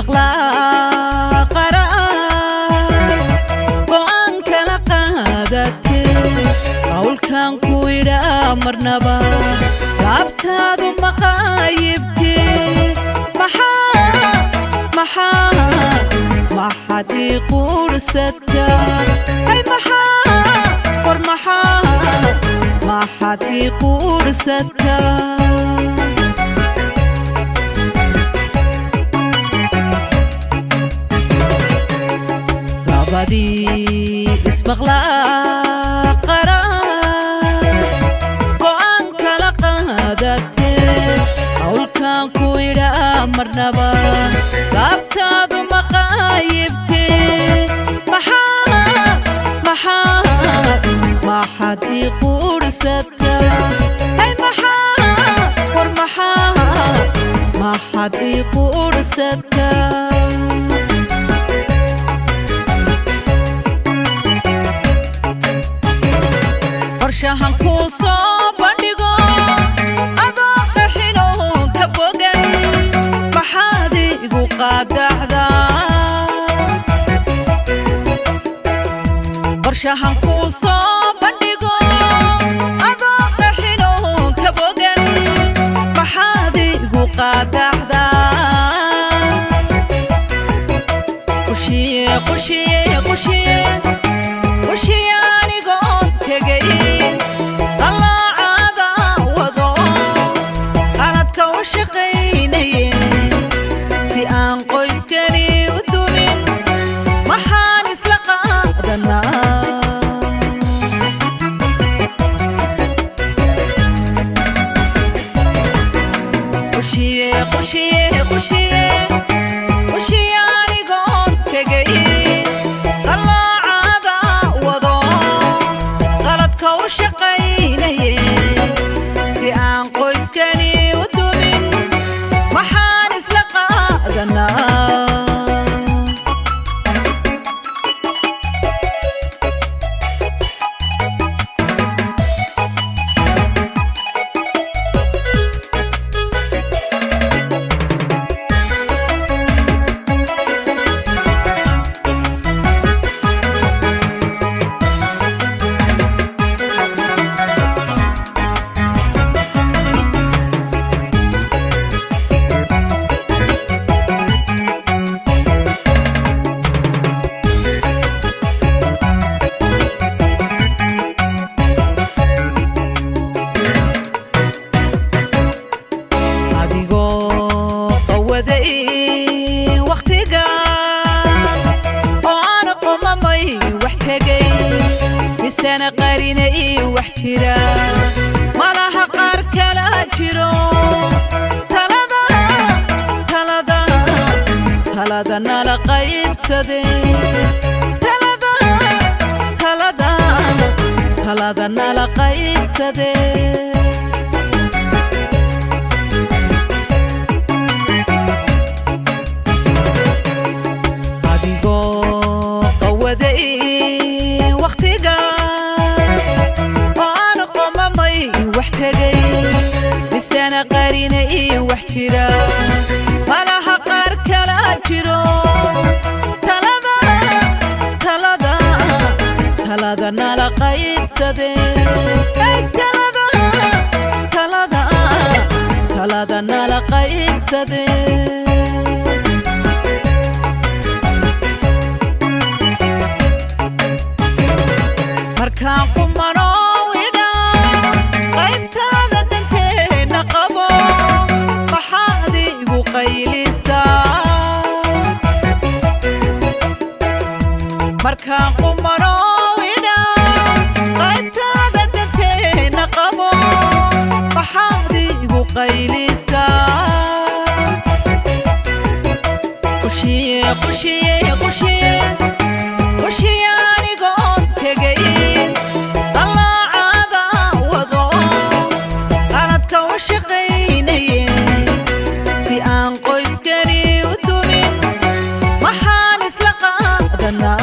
ismaqlaa qarar go'aan kala qaadatay qawlkan ku idhaa marnaba laabtaadu maqaayibtay maxaad ii quursataa hay maxaad ii quursataa labadii ismaqlaa qarar go'aan kala qaadatay qawlkan ku idhaa marnaba laabtaadu maqaayibtay maxaad ii quursataa hay maxaad ii quursataa qorshahan kuu soo bandhigo adoo qaxinoo ka bogan maxaad igu qaadacdaa qorshahan kuu soo bandhigo adoo qaxinoo ka bogan maxaad igu qaadacdaa qushiye anigoon tegay dalaacada wado qaladka u shaqaynaye si aan qoyskani u dumin maxaan isla qaadanaa qushiye anigoon tegay dalaacada wado qaladka u shaqaynaye si aan qoyskani u dumin maxaan isla qaadanaa waqtiga oo aan qomamay wax tegay bisana qarinay wax jira malaha qaar kala jiro talada nala qaybsaday talada nala qaybsaday waqtiga oo aan qomamay wax tegay bisana qarinay wax jira malaha qaar kala jiro talada nala qaybsaday talada nala qaybsaday markaan qumanoo idhaa qaybtaada danteena qabo maxaad igu qaylisaa markaan qumanoo idhaa qaybtaada danteena qabo maxaad igu qaylisaa qushiye anigoon tegay dalaacada wado qaladka u shaqaynaye si aan qoyskani u dumin maxaan isla qaadanaa